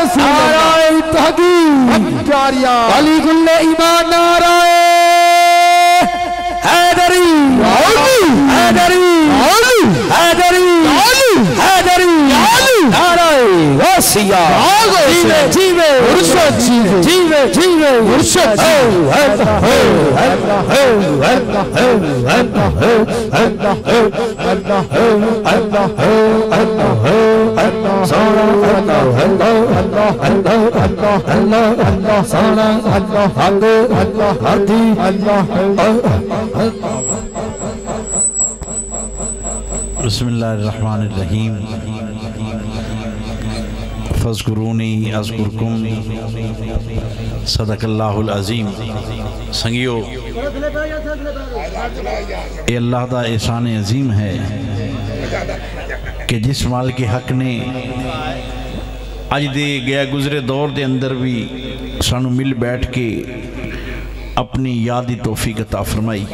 نعرہ تحقیق علی گل ایمان نعرہ حیدری حیدری حیدری حیدری نعرہ غوثیہ جیوے جیوے مرشد جیوے جیوے مرشد بسم اللہ الرحمن الرحیم فاذکرونی اذکرکم صدق اللہ العظیم سنگیو اے اللہ دا احسان عظیم ہے کہ جس مال کے حق نے اج دے گیا گزرے دور دے اندر بھی سانو مل بیٹھ کے اپنی یادی توفیق عطا فرمائی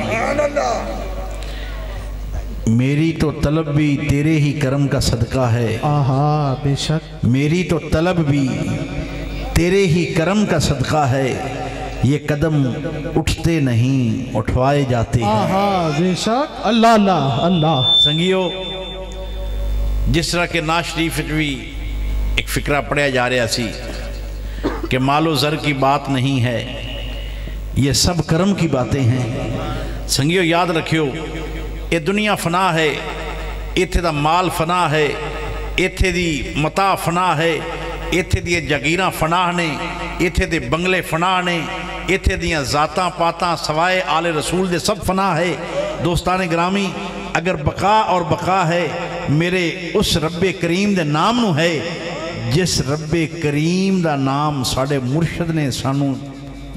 میری تو طلب بھی تیرے ہی کرم کا صدقہ ہے آہا بے شک میری تو طلب بھی تیرے ہی کرم کا صدقہ ہے یہ قدم اٹھتے نہیں اٹھوائے جاتے ہیں آہا بے شک اللہ اللہ اللہ سنگیو جس طرح کے ناز شریف بھی ایک فکرہ پڑھیا جا رہا سی کہ مال و زر کی بات نہیں ہے یہ سب کرم کی باتیں ہیں سنگیو یاد رکھیو یہ دنیا فنا ہے ایتھے دا مال فنا ہے ایتھے دی متاع فنا ہے ایتھے دی جگیراں فنا نے ایتھے دے بنگلے فنا نے ایتھے دیاں ذاتاں پاتاں سوائے آل رسول دے سب فنا ہے دوستان گرامی اگر بقا اور بقا ہے میرے اس رب کریم دے نام نو ہے جس رب کریم دا نام ساڑے مرشد نے سانو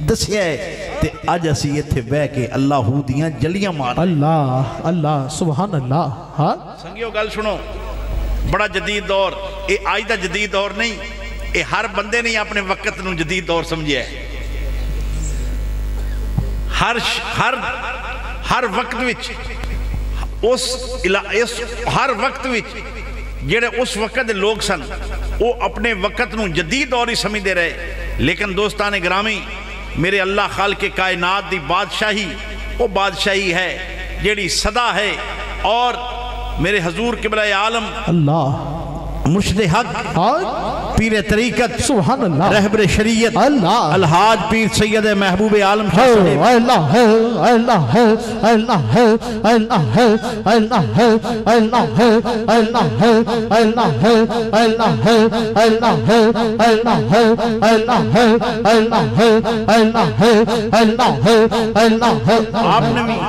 دسیا ہے تے آج اسی یہ تھے بے کے اللہ دیاں جلیاں مار اللہ اللہ سبحان اللہ ہاں سنگیو گل سنو بڑا جدید دور اے آج دا جدید دور نہیں اے ہر بندے نہیں اپنے وقت نو جدید دور سمجھے ہے ہر وقت وچ ہر وقت وچ جڑے اس وقت لوگ سن وہ اپنے وقت نو جدید دور ہی سمجھ دے رہے لیکن دوستان گرامی میرے اللہ خالق کائنات دی بادشاہی وہ بادشاہی ہے جیڑی صدا ہے اور میرے حضور قبلہ عالم اللہ مرشد حق پیر طریقت سبحان اللہ رہبر شریعت اللہ الحاج پیر سید محبوب عالم اللہ اللہ اللہ اللہ اللہ اللہ آپ نے بھی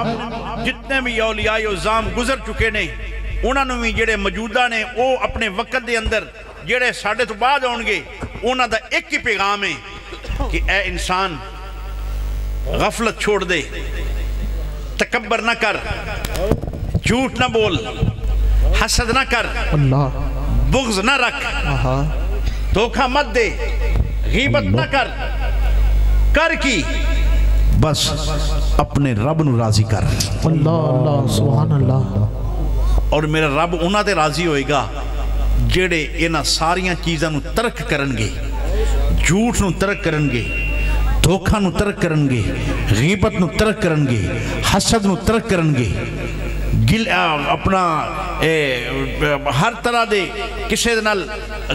جتنے بھی اولیاء عظام گزر چکے نے انہوں نے جڑے موجودہ نے وہ اپنے وقت دے اندر جڑے ساڑھے تو بعد ہونگے انہوں دا ایک ہی پیغام ہے کہ اے انسان غفلت چھوڑ دے تکبر نہ کر جھوٹ نہ بول حسد نہ کر بغض نہ رکھ دھوکہ مت دے غیبت نہ کر کی بس اپنے رب نو راضی کر اللہ اللہ سبحان اللہ اور میرا رب انہاں تے راضی ہوئے گا جڑے انہاں ساریاں چیزاں نو ترک کرنگے جھوٹ نو ترک کرنگے دھوکہ نو ترک کرنگے غیبت نو ترک کرنگے حسد نو ترک کرنگے اپنا ہر طرح دے کسے دے نال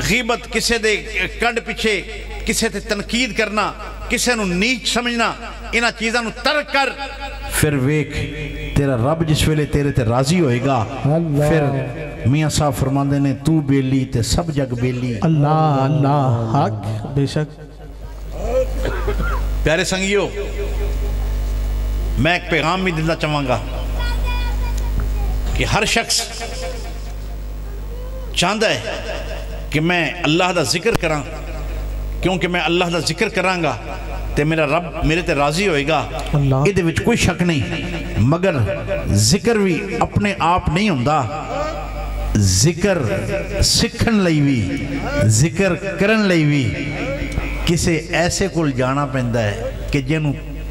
غیبت کسے دے کنڈ پیچھے کسے تے تنقید کرنا کسے نو نیچ سمجھنا انہاں چیزاں نو ترک کر پھر ویک تیرا رب جس ویلے تیرے تے راضی ہوئے گا پھر میاں صاحب فرماندے نے تو بیلی تے سب جگ بیلی اللہ اللہ حق بے شک پیارے سنگیو میں ایک پیغام بھی دینا چاہوں گا کہ ہر شخص چاہتا ہے کہ میں اللہ دا ذکر کراں کیونکہ میں اللہ دا ذکر کران گا تے میرا رب میرے تے راضی ہوئے گا یہ دے وچ کوئی شک نہیں مگر ذکر بھی اپنے آپ نہیں ہوندہ ذکر سکھن لئی بھی ذکر کرن لئی بھی کسے ایسے کول جانا پہندہ ہے کہ جنہوں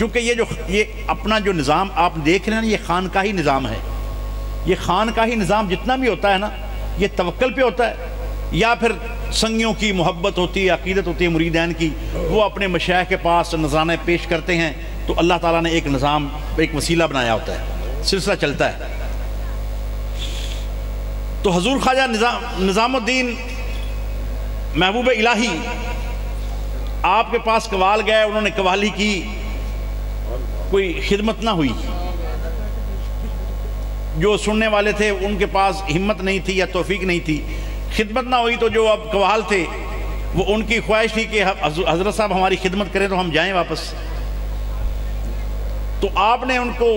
چونکہ یہ اپنا جو نظام آپ دیکھ رہے ہیں نا، یہ خانقاہی نظام ہے. یہ خانقاہی نظام جتنا بھی ہوتا ہے نا، یہ توکل پہ ہوتا ہے، یا پھر سنگیوں کی محبت ہوتی ہے، عقیدت ہوتی ہے مریدین کی، وہ اپنے مشایخ کے پاس نذرانے پیش کرتے ہیں، تو اللہ تعالیٰ نے ایک نظام، ایک وسیلہ بنایا ہوتا ہے، سلسلہ چلتا ہے. تو حضور خواجہ نظام الدین محبوب الہی آپ کے پاس قوال گئے، انہوں نے قوالی کی، کوئی خدمت نہ ہوئی. جو سننے والے تھے ان کے پاس ہمت نہیں تھی یا توفیق نہیں تھی، خدمت نہ ہوئی. تو جو اب قوال تھے وہ ان کی خواہش تھی کہ حضرت صاحب ہماری خدمت کریں تو ہم جائیں واپس. تو آپ نے ان کو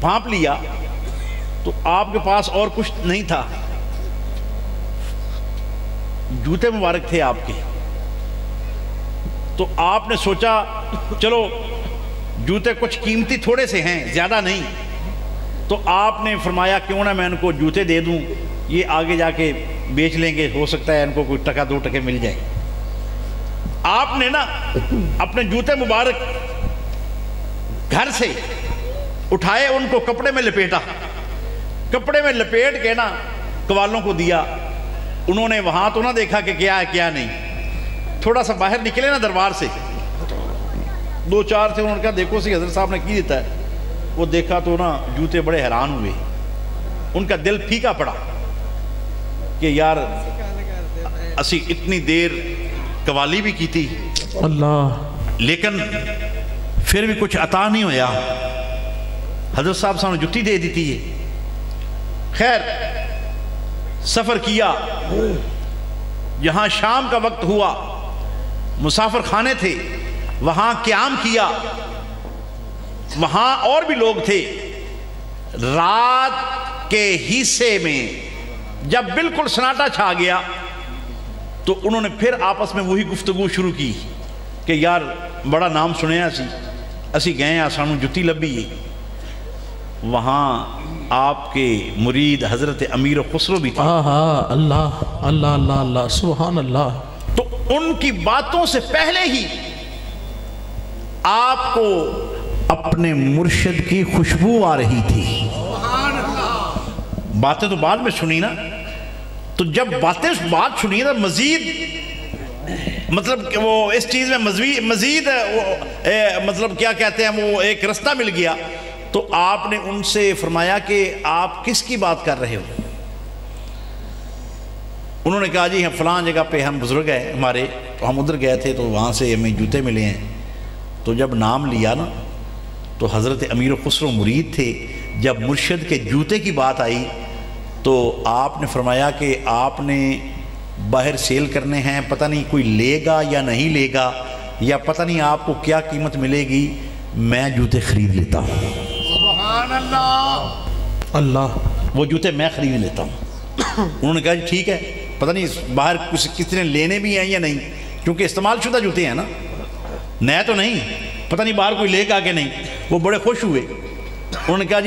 بھانپ لیا، تو آپ کے پاس اور کچھ نہیں تھا، جوتے مبارک تھے آپ کے. تو آپ نے سوچا چلو جوتے کچھ قیمتی تھوڑے سے ہیں، زیادہ نہیں. تو آپ نے فرمایا کیوں نہ میں ان کو جوتے دے دوں، یہ آگے جا کے بیچ لیں گے، ہو سکتا ہے ان کو کوئی ٹکا دو ٹکے مل جائے. آپ نے نا اپنے جوتے مبارک گھر سے اٹھائے، ان کو کپڑے میں لپیٹا، کپڑے میں لپیٹ کے نا قوالوں کو دیا. انہوں نے وہاں تو نہ دیکھا کہ کیا ہے کیا نہیں، تھوڑا سا باہر نکلے نا دربار سے، دو چار تھے، انہوں نے کہا دیکھو سی حضرت صاحب نے کی دیتا ہے. وہ دیکھا تو نا جوتے بڑے حیران ہوئے، ان کا دل پھیکا پڑا کہ یار اسی اتنی دیر قوالی بھی کی تھی اللہ، لیکن پھر بھی کچھ عطا نہیں ہویا. حضرت صاحب نے جتی دے دی تھی. خیر سفر کیا، یہاں شام کا وقت ہوا، مسافر خانے تھے، وہاں قیام کیا، وہاں اور بھی لوگ تھے. رات کے حصے میں جب بالکل سناٹا چھا گیا تو انہوں نے پھر آپس میں وہی گفتگو شروع کی کہ یار بڑا نام سنیا اسی گئے ہیں، سانو جتی لبھی. وہاں آپ کے مرید حضرت امیر خسرو بھی تھے. اللہ اللہ اللہ اللہ سبحان اللہ. تو ان کی باتوں سے پہلے ہی آپ کو اپنے مرشد کی خوشبو آ رہی تھی. باتیں تو بعد میں سنی نا، تو جب بات سنی نا مزید مطلب کہ وہ اس چیز میں مزید مطلب کیا کہتے ہیں وہ ایک رستہ مل گیا. تو آپ نے ان سے فرمایا کہ آپ کس کی بات کر رہے ہو؟ انہوں نے کہا جی ہم فلاں جگہ پہ ہم بزرگ ہیں ہمارے، تو ہم ادھر گئے تھے تو وہاں سے ہمیں جوتے ملے ہیں. تو جب نام لیا نا تو حضرت امیر خسرو مرید تھے. جب مرشد کے جوتے کی بات آئی تو آپ نے فرمایا کہ آپ نے باہر سیل کرنے ہیں، پتہ نہیں کوئی لے گا یا نہیں لے گا، یا پتہ نہیں آپ کو کیا قیمت ملے گی، میں جوتے خرید لیتا ہوں. سبحان اللہ اللہ، وہ جوتے میں خرید لیتا ہوں. انہوں نے کہا جی ٹھیک ہے، پتہ نہیں باہر کس نے لینے بھی ہیں یا نہیں، کیونکہ استعمال شدہ جوتے ہیں نا، نئے تو نہیں، پتہ نہیں باہر کوئی لے گا کہ نہیں. وہ بڑے خوش ہوئے. انہوں نے کہا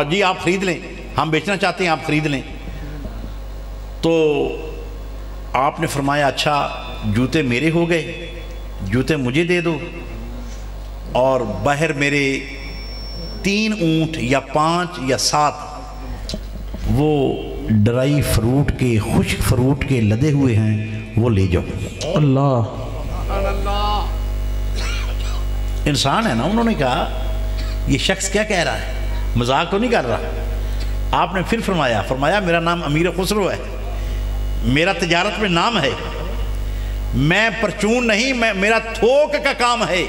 جی آپ خرید لیں، ہم بیچنا چاہتے ہیں، آپ خرید لیں. تو آپ نے فرمایا اچھا جوتے میرے ہو گئے، جوتے مجھے دے دو، اور باہر میرے 3 اونٹ یا 5 یا 7 وہ ڈرائی فروٹ کے، خشک فروٹ کے لدے ہوئے ہیں، وہ لے جاؤ. اللہ انسان ہے نا. انہوں نے کہا یہ شخص کیا کہہ رہا ہے، مذاق تو نہیں کر رہا. آپ نے پھر فرمایا میرا نام امیر خسرو ہے، میرا تجارت میں نام ہے، میں پرچون نہیں، میرا تھوک کا کام ہے.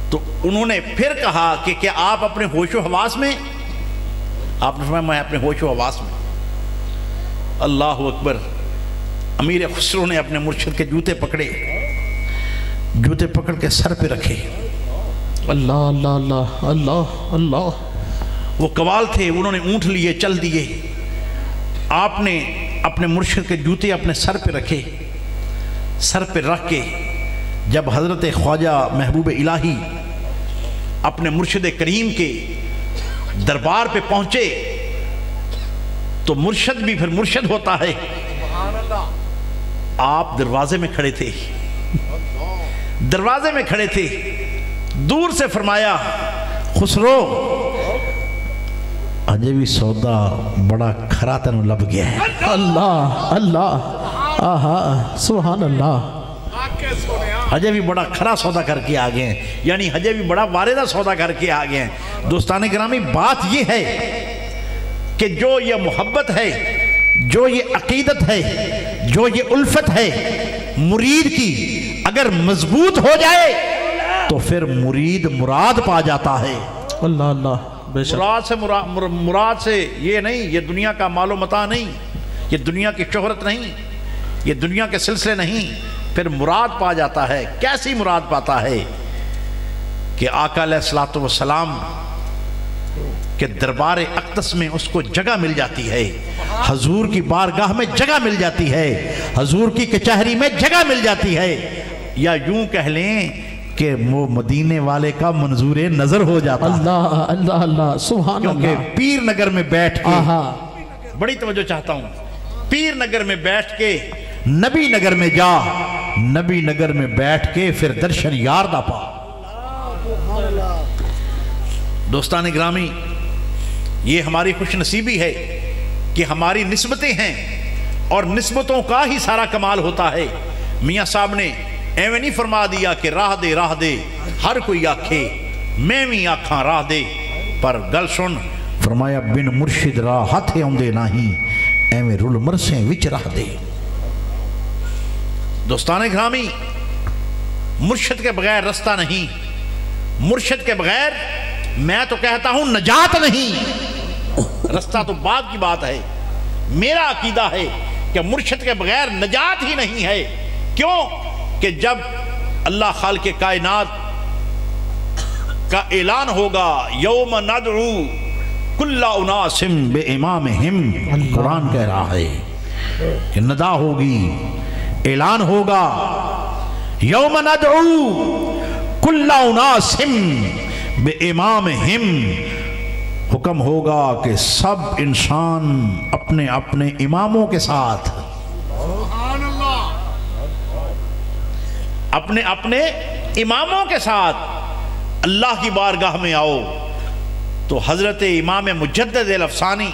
تو انہوں نے پھر کہا کہ کیا آپ اپنے ہوش و حواس میں؟ آپ نے فرمایا میں اپنے ہوش و حواس میں. اللہ اکبر. امیر خسرو نے اپنے مرشد کے جوتے پکڑے، جوتے پکڑ کے سر پہ رکھے. اللہ اللہ اللہ اللہ اللہ. وہ قوال تھے، انہوں نے اونٹ لیے، چل دیے. آپ نے اپنے مرشد کے جوتے اپنے سر پہ رکھے. سر پہ رکھ کے جب حضرت خواجہ محبوب الہی اپنے مرشد کریم کے دربار پہ پہنچے تو مرشد بھی پھر مرشد ہوتا ہے. آپ دروازے میں کھڑے تھے، دروازے میں کھڑے تھے. دور سے فرمایا خسرو اجے بھی سودا بڑا کھرا تینوں لب گیا ہے. اللہ اللہ آہا سبحان اللہ. ہجے بھی بڑا کھرا سودا کر کے آگئے ہیں, یعنی ہجے بھی بڑا واردہ سودا کر کے آگئے ہیں. دوستان گرامی, بات یہ ہے کہ جو یہ محبت ہے, جو یہ عقیدت ہے, جو یہ الفت ہے مرید کی, اگر مضبوط ہو جائے تو پھر مرید مراد پا جاتا ہے. اللہ اللہ بے شک. مراد سے یہ نہیں, یہ دنیا کا مال و متاع نہیں, یہ دنیا کی شہرت نہیں, یہ دنیا کے سلسلے نہیں, پھر مراد پا جاتا ہے. کیسی مراد پاتا ہے کہ آقا علیہ السلام کے دربار اقدس میں اس کو جگہ مل جاتی ہے, حضور کی بارگاہ میں جگہ مل جاتی ہے, حضور کی کچہری میں جگہ مل جاتی ہے, یا یوں کہہ لیں کہ وہ مدینے والے کا منظور نظر ہو جاتا. اللہ اللہ اللہ سبحان اللہ. کیونکہ پیر نگر میں بیٹھ کے, بڑی توجہ چاہتا ہوں, پیر نگر میں بیٹھ کے نبی نگر میں جا, نبی نگر میں بیٹھ کے پھر درشن یار دا پا. دوستان گرامی, یہ ہماری خوش نصیبی ہے کہ ہماری نسبتیں ہیں اور نسبتوں کا ہی سارا کمال ہوتا ہے. میاں صاحب نے ایویں نہیں فرما دیا کہ راہ دے ہر کوئی آکھے میں بھی آکھاں راہ دے, پر گل سن, فرمایا بن مرشد راہ ہاتھے آندے نہیں, ایویں رول مرسیں وچ راہ دے. دوستان گرامی, مرشد کے بغیر رستہ نہیں, مرشد کے بغیر میں تو کہتا ہوں نجات نہیں. رستہ تو بعد کی بات ہے. میرا عقیدہ ہے کہ مرشد کے بغیر نجات ہی نہیں ہے. کیوں کہ جب اللہ خالق کائنات کا اعلان ہوگا یوم ندعو کل اناس بامامہم, قرآن کہہ رہا ہے کہ ندا ہوگی, اعلان ہوگا یوم ندعو کل اناس بامامہم, حکم ہوگا کہ سب انسان اپنے اپنے اماموں کے ساتھ, اپنے اپنے اماموں کے ساتھ اللہ کی بارگاہ میں آؤ. تو حضرت امام مجدد الافسانی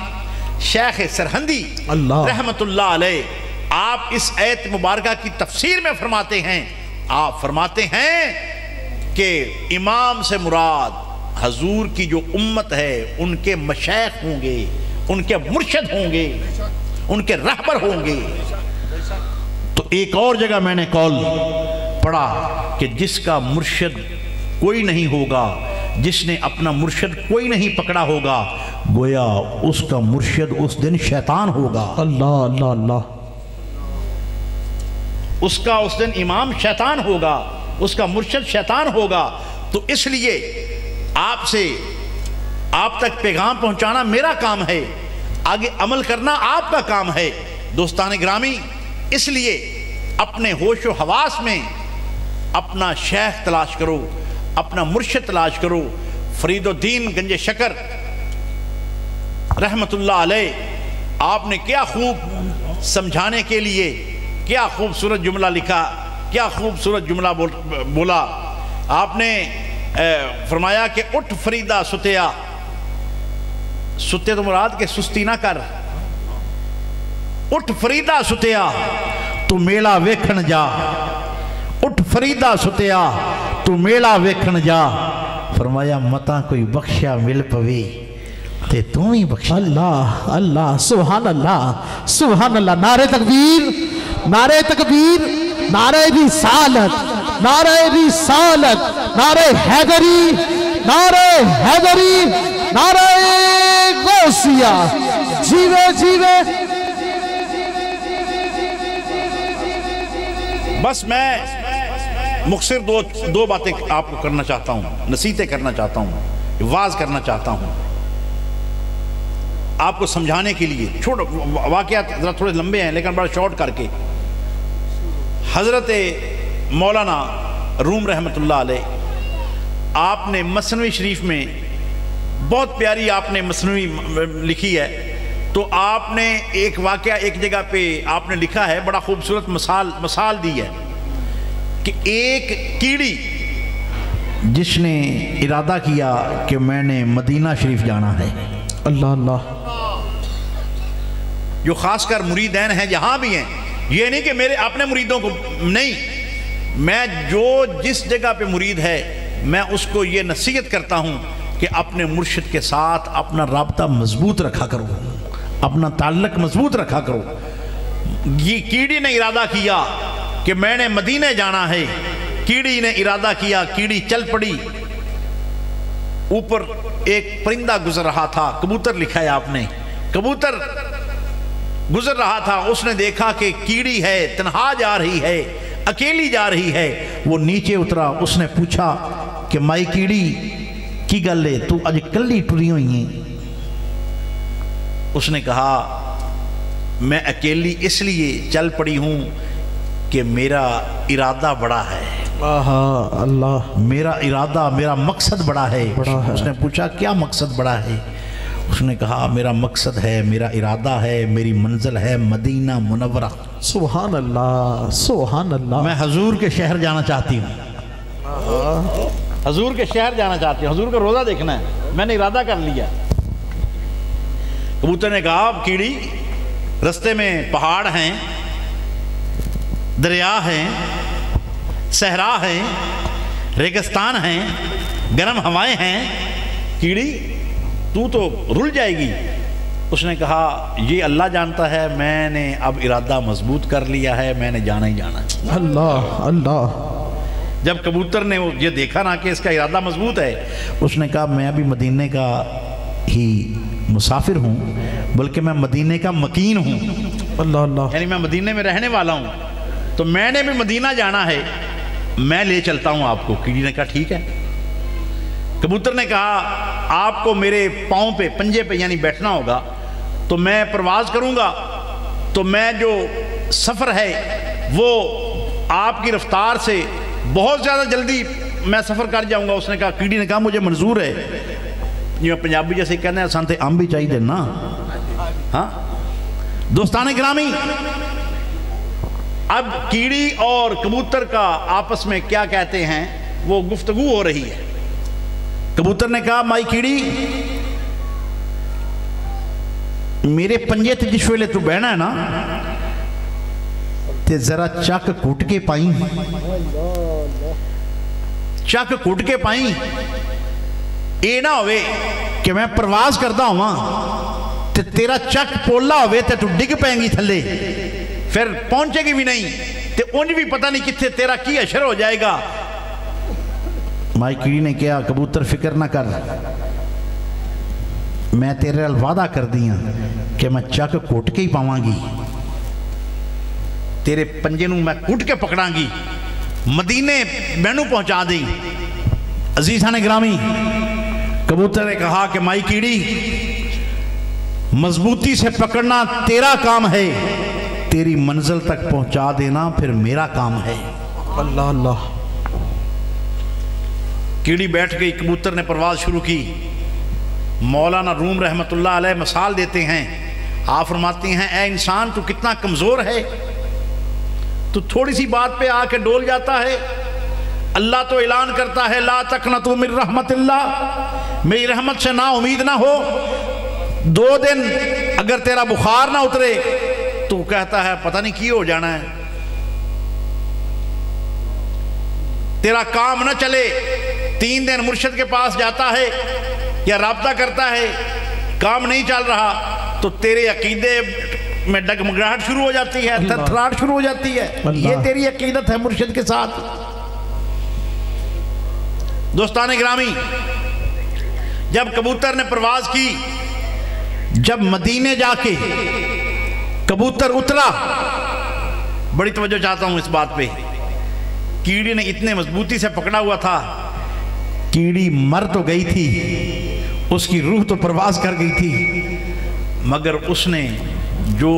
شیخ سرہندی رحمت اللہ علیہ, آپ اس آیت مبارکہ کی تفسیر میں فرماتے ہیں, آپ فرماتے ہیں کہ امام سے مراد حضور کی جو امت ہے ان کے مشائخ ہوں گے, ان کے مرشد ہوں گے, ان کے رہبر ہوں گے. تو ایک اور جگہ میں نے قول پڑھا کہ جس کا مرشد کوئی نہیں ہوگا, جس نے اپنا مرشد کوئی نہیں پکڑا ہوگا, گویا اس کا مرشد اس دن شیطان ہوگا. اللہ اللہ اللہ. اس کا اس دن امام شیطان ہوگا, اس کا مرشد شیطان ہوگا. تو اس لیے آپ سے آپ تک پیغام پہنچانا میرا کام ہے, آگے عمل کرنا آپ کا کام ہے. دوستان گرامی, اس لیے اپنے ہوش و حواس میں اپنا شیخ تلاش کرو, اپنا مرشد تلاش کرو. فرید الدین گنج شکر رحمت اللہ علیہ, آپ نے کیا خوب سمجھانے کے لیے کیا خوبصورت جملہ لکھا, کیا خوبصورت جملہ بولا. آپ نے فرمایا کہ اٹھ فریدہ ستیا, ستے تو مراد کہ سستی نہ کر, اٹھ فریدہ ستیا تو میلہ ویکھن جا, اٹھ فریدہ ستیا تو میلہ ویکھن جا. فرمایا متا کوئی بخشا مل پوی تے تم ہی بخشا. اللہ اللہ سبحان اللہ سبحان اللہ. نعرہ تکبیر, نعرہ تکبیر, نعرہ رسالت, نعرہ رسالت, نعرہ حیدری, نعرہ حیدری, نعرہ غوثیہ. جیوے جیوے. بس میں مختصر دو باتیں آپ کو کرنا چاہتا ہوں, نصیحتیں کرنا چاہتا ہوں, واعظ کرنا چاہتا ہوں آپ کو سمجھانے کے لیے. واقعات ذرا تھوڑے لمبے ہیں لیکن بڑا شارٹ کر کے. حضرت مولانا روم رحمت اللہ علیہ, آپ نے مثنوی شریف میں بہت پیاری آپ نے مثنوی لکھی ہے. تو آپ نے ایک واقعہ ایک جگہ پہ آپ نے لکھا ہے, بڑا خوبصورت مثال دی ہے کہ ایک کیڑی جس نے ارادہ کیا کہ میں نے مدینہ شریف جانا ہے. اللہ اللہ. جو خاص کر مریدین ہیں جہاں بھی ہیں، یہ نہیں کہ میرے اپنے مریدوں کو نہیں، میں جو جس جگہ پہ مرید ہے میں اس کو یہ نصیحت کرتا ہوں کہ اپنے مرشد کے ساتھ اپنا رابطہ مضبوط رکھا کرو، اپنا تعلق مضبوط رکھا کرو. یہ کیڑی نے ارادہ کیا کہ میں نے مدینہ جانا ہے، کیڑی نے ارادہ کیا، کیڑی چل پڑی. اوپر ایک پرندہ گزر رہا تھا، کبوتر لکھا ہے آپ نے، کبوتر گزر رہا تھا، اس نے دیکھا کہ کیڑی ہے، تنہا جا رہی ہے، اکیلی جا رہی ہے. وہ نیچے اترا، اس نے پوچھا کہ مائی کیڑی کی گل ہے، تو اج کلی ٹری ہوئی ہیں؟ اس نے کہا میں اکیلی اس لیے چل پڑی ہوں کہ میرا ارادہ بڑا ہے. اللہ. میرا ارادہ، میرا مقصد بڑا ہے. اس نے پوچھا کیا مقصد بڑا ہے؟ اس نے کہا میرا مقصد ہے، میرا ارادہ ہے، میری منزل ہے مدینہ منورہ. سبحان اللہ سبحان اللہ. میں حضور کے شہر جانا چاہتی ہوں، حضور کے شہر جانا چاہتی ہوں، حضور کا روزہ دیکھنا ہے، میں نے ارادہ کر لیا. کبوتر نے کہا کیڑی رستے میں پہاڑ ہیں، دریا ہیں، صحرا ہیں، ریگستان ہیں، گرم ہوائیں ہیں، کیڑی تو رل جائے گی. اس نے کہا یہ اللہ جانتا ہے، میں نے اب ارادہ مضبوط کر لیا ہے، میں نے جانا ہی جانا. اللہ اللہ. جب کبوتر نے یہ دیکھا نا کہ اس کا ارادہ مضبوط ہے، اس نے کہا میں ابھی مدینے کا ہی مسافر ہوں، بلکہ میں مدینے کا مکین ہوں. اللہ اللہ. یعنی میں مدینے میں رہنے والا ہوں، تو میں نے بھی مدینہ جانا ہے، میں لے چلتا ہوں آپ کو. کیڑی نے کہا ٹھیک ہے. کبوتر نے کہا آپ کو میرے پاؤں پہ، پنجے پہ یعنی بیٹھنا ہوگا، تو میں پرواز کروں گا، تو میں جو سفر ہے وہ آپ کی رفتار سے بہت زیادہ جلدی میں سفر کر جاؤں گا. اس نے کہا، کیڑی نے کہا مجھے منظور ہے. یہ پنجابی جیسے کہنے ہیں سانتے آم بھی چاہیے نا. ہاں دوستان گرامی، اب کیڑی اور کبوتر کا آپس میں کیا کہتے ہیں، وہ گفتگو ہو رہی ہے. کبوتر نے کہا مائی کیڑی میرے پنجے تے جس ویلے تو بہنا ہے نا تے ذرا چک کٹ کے پائیں، چک کٹ کے پائیں. اے نہ ہوئے کہ میں پرواز کرتا ہوں تے تیرا چک پولا ہوئے تے تو ڈگ پائیں گی تھلے، پھر پہنچے گی بھی نہیں، تے انج بھی پتہ نہیں کتنے تیرا کی اشر ہو جائے گا. مائی کیڑی نے کہا کبوتر فکر نہ کر، میں تیرے وعدہ کر دیا کہ میں چک کوٹ کے ہی پاواں گی، تیرے پنجے نوں میں کوٹ کے پکڑاں گی، مدینے مینوں پہنچا دیں. عزیزان گرامی، کبوتر نے کہا کہ مائی کیڑی مضبوطی سے پکڑنا تیرا کام ہے، تیری منزل تک پہنچا دینا پھر میرا کام ہے. اللہ اللہ. کیڑی بیٹھ گئی، کبوتر نے پرواز شروع کی. مولانا روم رحمت اللہ علیہ مثال دیتے ہیں، آپ فرماتے ہیں اے انسان تو کتنا کمزور ہے، تو تھوڑی سی بات پہ آ کے ڈول جاتا ہے. اللہ تو اعلان کرتا ہے لا تقنطوا من رحمت اللہ، میری رحمت سے نا امید نہ ہو. 2 دن اگر تیرا بخار نہ اترے تو کہتا ہے پتہ نہیں کی ہو جانا ہے، تیرا کام نہ چلے. 3 دن مرشد کے پاس جاتا ہے یا رابطہ کرتا ہے، کام نہیں چل رہا تو تیرے عقیدے میں ڈگمگاہٹ شروع ہو جاتی ہے، تھرتھراہٹ شروع ہو جاتی ہے. یہ تیری عقیدت ہے مرشد کے ساتھ. دوستان گرامی، جب کبوتر نے پرواز کی، جب مدینے جا کے کبوتر اترا، بڑی توجہ چاہتا ہوں اس بات پہ، کیڑی نے اتنے مضبوطی سے پکڑا ہوا تھا، کیڑی مر تو گئی تھی، اس کی روح تو پرواز کر گئی تھی، مگر اس نے جو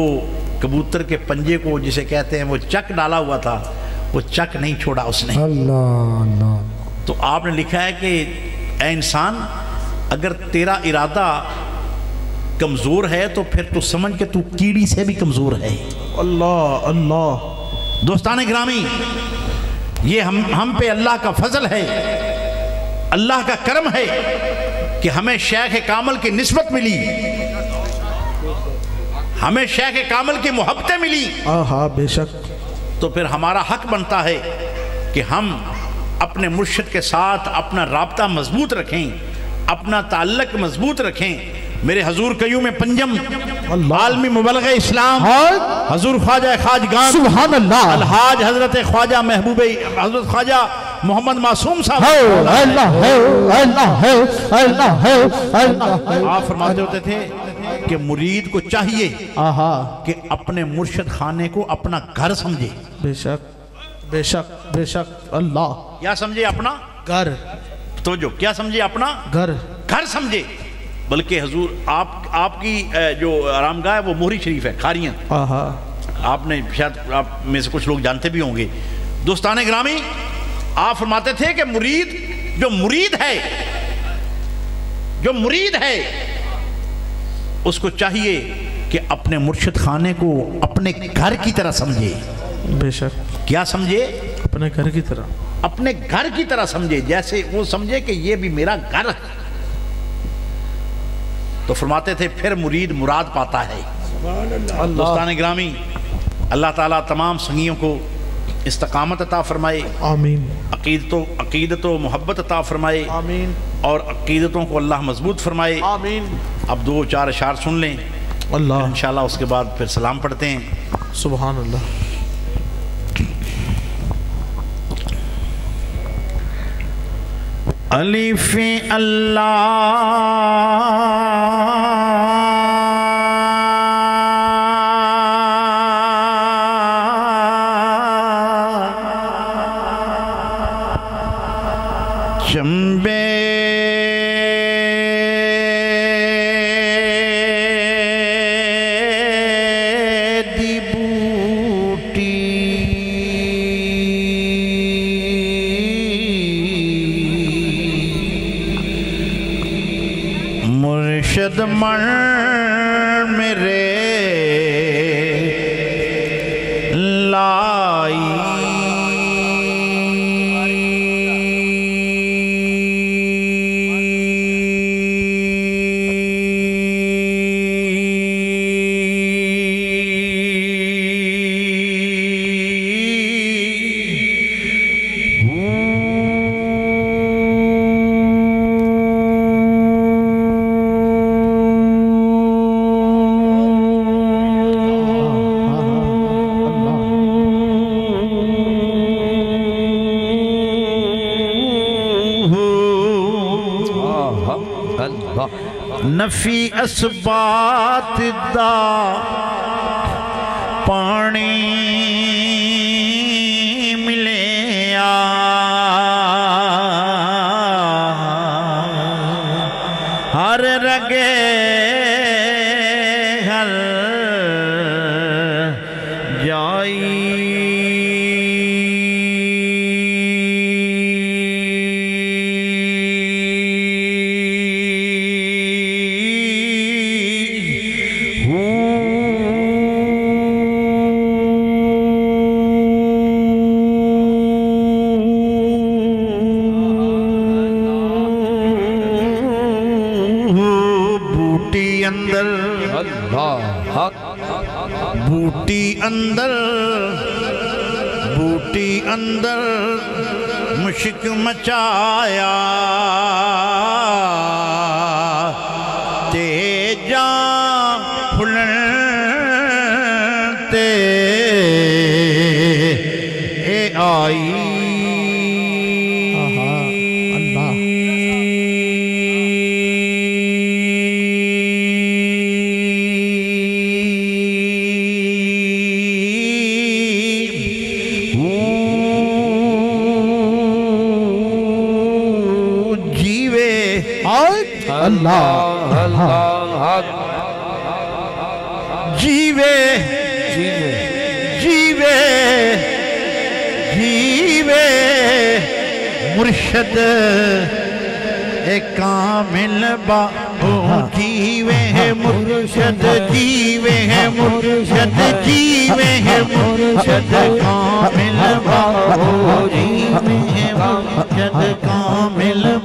کبوتر کے پنجے کو جسے کہتے ہیں وہ چک ڈالا ہوا تھا، وہ چک نہیں چھوڑا اس نے. اللہ اللہ. تو آپ نے لکھا ہے کہ اے انسان، اگر تیرا ارادہ کمزور ہے تو پھر تو سمجھ کہ تو کیڑی سے بھی کمزور ہے. اللہ اللہ. دوستان گرامی، یہ ہم پہ اللہ کا فضل ہے اللہ کا کرم ہے کہ ہمیں شیخ کامل کی نسبت ملی، ہمیں شیخ کامل کی محبتیں ملی، ہاں بے شک، تو پھر ہمارا حق بنتا ہے کہ ہم اپنے مرشد کے ساتھ اپنا رابطہ مضبوط رکھیں، اپنا تعلق مضبوط رکھیں۔ میرے حضور قیوم پنجم عالمی مبلغ اسلام حضور خواجہ خواجگان سبحان اللہ، الحاج حضرت خواجہ محبوب حضرت خواجہ محمد معصوم صاحب اللہ ہے، اللہ ہے، اللہ ہے، اللہ ہے۔ آپ فرماتے ہوتے تھے کہ مرید کو چاہیے کہ اپنے مرشد خانے کو اپنا گھر سمجھے۔ بے شک بے شک بے شک، اللہ کیا سمجھے؟ اپنا گھر، تو جو کیا سمجھے؟ اپنا گھر، گھر سمجھے۔ بلکہ حضور آپ کی جو آرامگاہ ہے وہ موہری شریف ہے، کھاریاں۔ آپ نے شاید آپ میں سے کچھ لوگ جانتے بھی ہوں گے۔ دوستان گرامی، آپ فرماتے تھے کہ جو مرید ہے اس کو چاہیے کہ اپنے مرشد خانے کو اپنے گھر کی طرح سمجھے۔ بے شک، کیا سمجھے؟ اپنے گھر کی طرح، اپنے گھر کی طرح سمجھے، جیسے وہ سمجھے کہ یہ بھی میرا گھر ہے۔ تو فرماتے تھے پھر مرید مراد پاتا ہے۔ دوستان گرامی، اللہ تعالیٰ تمام سنگیوں کو استقامت عطا فرمائے، آمین، عقیدت و محبت عطا فرمائے، آمین، اور عقیدتوں کو اللہ مضبوط فرمائے۔ آمین۔ اب 2-4 اشعار سن لیں، اللہ، انشاءاللہ اس کے بعد پھر سلام پڑھتے ہیں۔ سبحان اللہ۔ الف اللہ چمبے دی بوٹی مرشد مر میرے لائی نفی اسبات دا پانی ملیا ہر رگے ہل جائی بوٹی اندر مشک مچایا تے جاں پھلن تے اے آئی جیوے مرشد کامل با جیوے مرشد جیوے مرشد جیوے مرشد کامل با جیوے مرشد کامل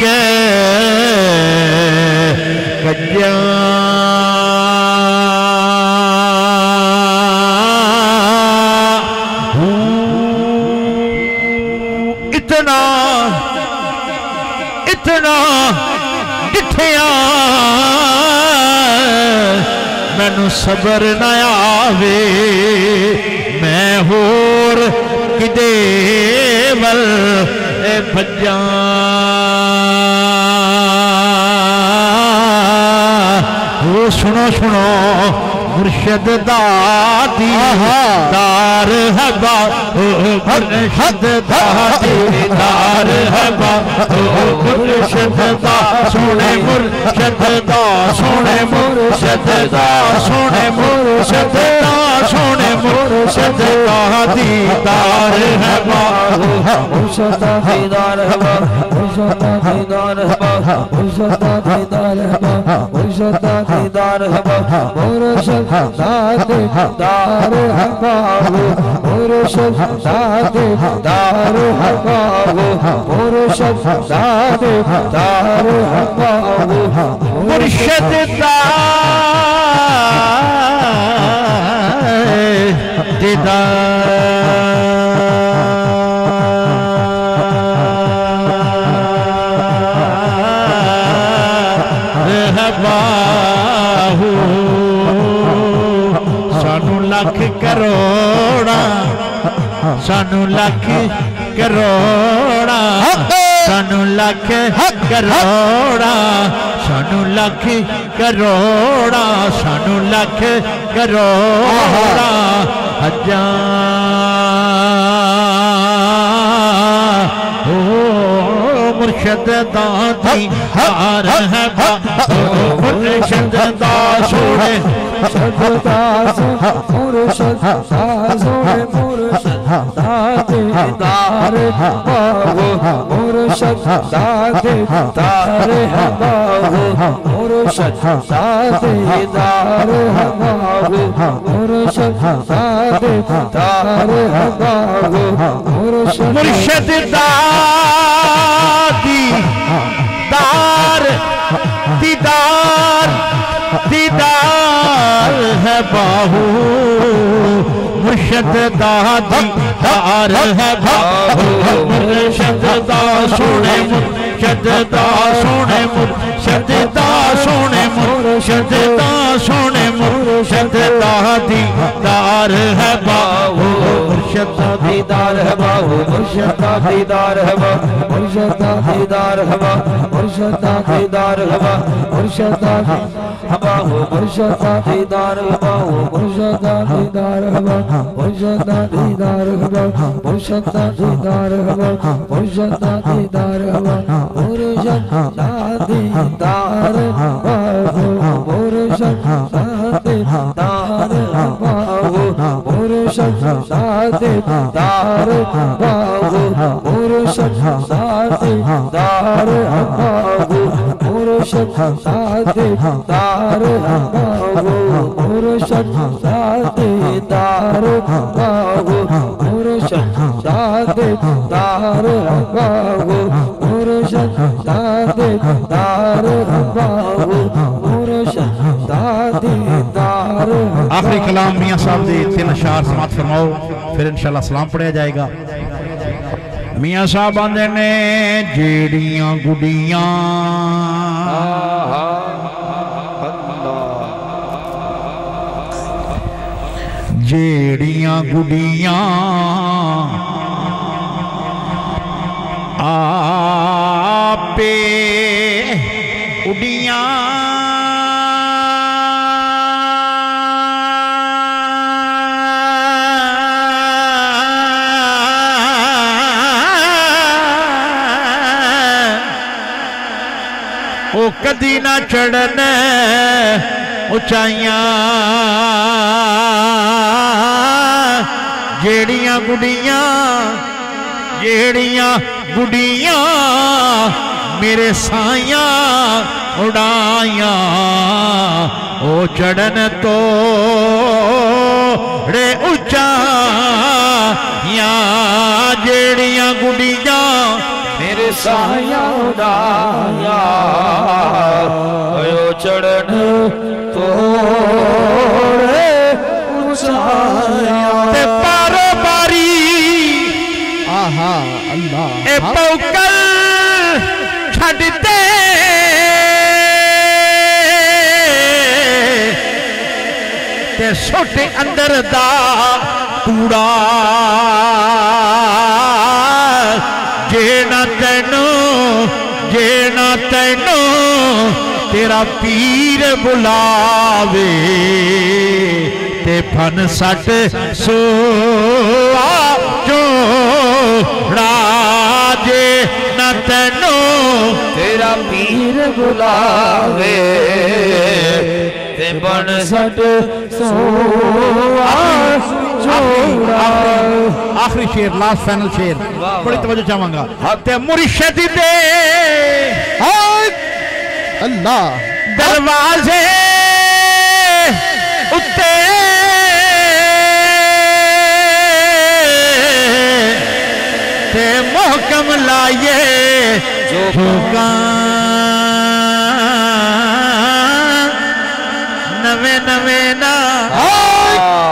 کے کجیاں اتنا ڈٹھیاں مینو صبر نہ آوے میں ہور کدے ول بھجاں سنو سنو مرشد دادی دار ہے با مرشد دادی دار ہے با مرشد دا سونے مرشد دا سونے مرشد دا سونے مرشد دا سونے مرشد دادی دار ہے با مرشد دادی دار ہے با مرشد دادی دار ہے با مرشد دادی دار ہے با مرشد دادی دار ہے با مرشد دادی دار ہے باہو مرشد دادی دار ہے باہو مرشد دادی دار ہے باہو مرشد دادی دار ہے باہو لکھ کروڑا سانو لکھ کروڑا سانو لکھ کروڑا سانو لکھ کروڑا سانو لکھ کروڑا حجاں مرشد دادی دار ہے با مرشد دا سونے مرشد دا مرشد دا سونے مرشد دادی دار ہے باہو مرشد دادی دار ہے باہو مرشد دادی دار ہے باہو مرشد دادی دار ہے باہو مرشد دار دیدار دیدار ہے باہو مرشد دادی دار ہے باہو مرشد دا سونے مرشد دا سونے مرشد دا سونے مرشد دا سونے مرشد دادی دار ہے باہو مرشد دادی دار ہے باہو مرشد دادی دار ہے باہو مرشد دادی دار ہے باہو مرشد دادی دار ہے باہو مرشد دادی باہو مرشد دادی دار ہے باہو مرشد دادی دار ہے باہو مرشد دادی دار ہے باہو مرشد دادی دار ہے باہو مرشد دادی دار ہے باہو مرشد دادی دار ہے باہو مرشد دادی دار ہے باہو مرشد دادی دار ہے باہو مرشد دادی دار ہے باہو مرشد دادی دار ہے باہو مرشد دادی دار ہے باہو مرشد دادی دار ہے باہو مرشد دادی دار ہے باہو مرشد دادی دار ہے آخری کلام میاں صاحب دے 3 اشعار سماعت فرماؤ پھر انشاءاللہ سلام پڑھیا جائے گا میاں صاحب آندے نے جیڑیاں گڑیاں جیڑیاں گڑیاں آپے اڑیاں وہ کدی نہ چڑھنے اونچائیاں جیڑیاں گڑیاں میرے سائیاں اڑائیاں او چڑھن تو رے اونچائیاں جیڑیاں گڑیاں میرے سایاں دا یار ہوئے چڑھن توڑے اونچایاں تے پارو باری آہا اللہ اے پوکل چھڑ دے تے سوٹے اندر دا کوڑا جینا تینوں تیرا پیر بلاوے تے پھن سٹ سوا جوڑا جینا تینوں تیرا پیر بلاوے تے پھن سٹ سوا جوڑا آخری شیر لاسٹ فائنل شیر بڑی توجہ چاہوں گا تے مرشد دے اللہ دروازے اتے تے محکم لائے جو نوے نا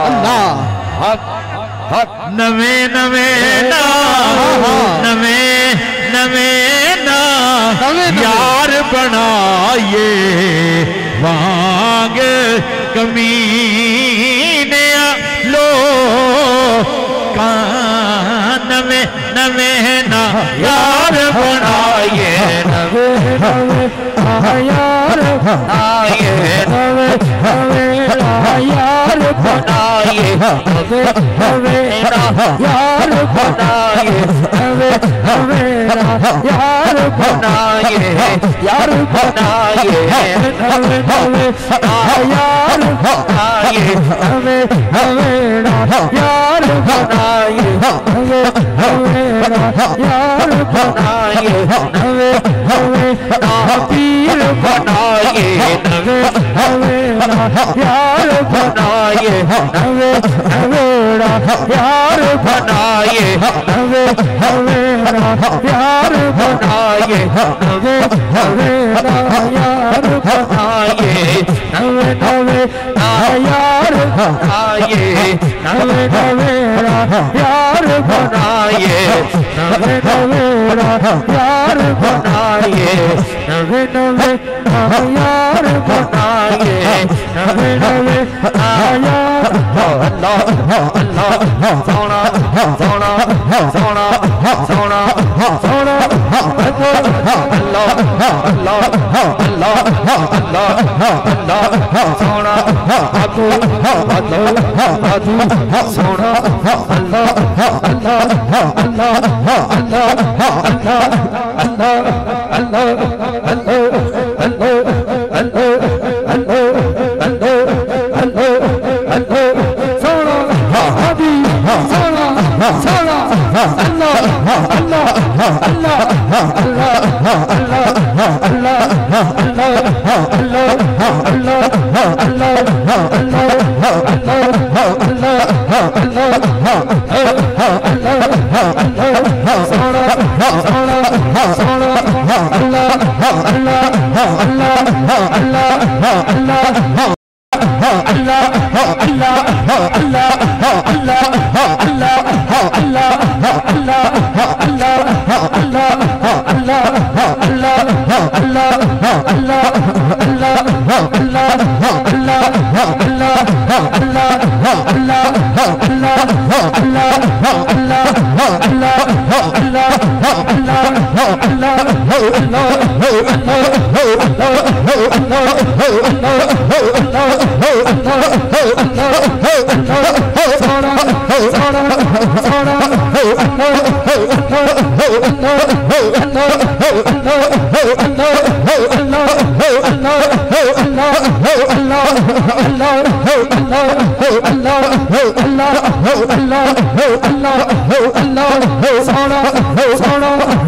اللہ نوے نا یار بنائے وانگ کمینے لو نوے نا یار بنائے یار بنائے یار بنائے یار بنائے یار بنائے یار بنائے یار بنائے یار بنائے یار بنائے پیر بنائے یار بنائے یار بنائے یار بنائے یار بنائے یار بنائے یار بنائے یار بنائے یار بنائے اللہ اللہ سونا سونا سونا سونا سونا اللہ اللہ اللہ اللہ اللہ سونا ادو ادو ادو سونا اللہ اللہ اللہ اللہ اللہ اللہ اللہ Allah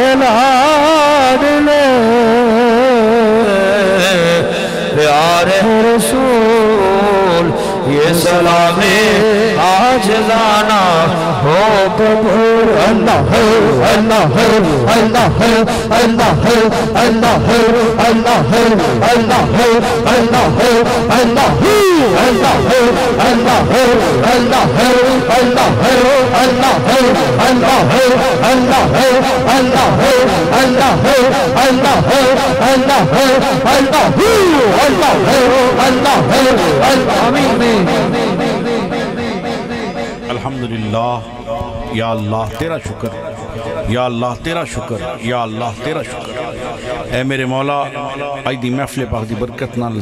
اعلان لے پیارے رسول یہ سلام آج لانا ہو قبول اللہ اللہ اللہ اللہ اللہ اللہ اللہ اللہ اللہ اللہ الحمدللہ یا اللہ تیرا شکر یا اللہ تیرا شکر یا اللہ تیرا شکر اے میرے مولا آج دی محفل پاک دی برکت نال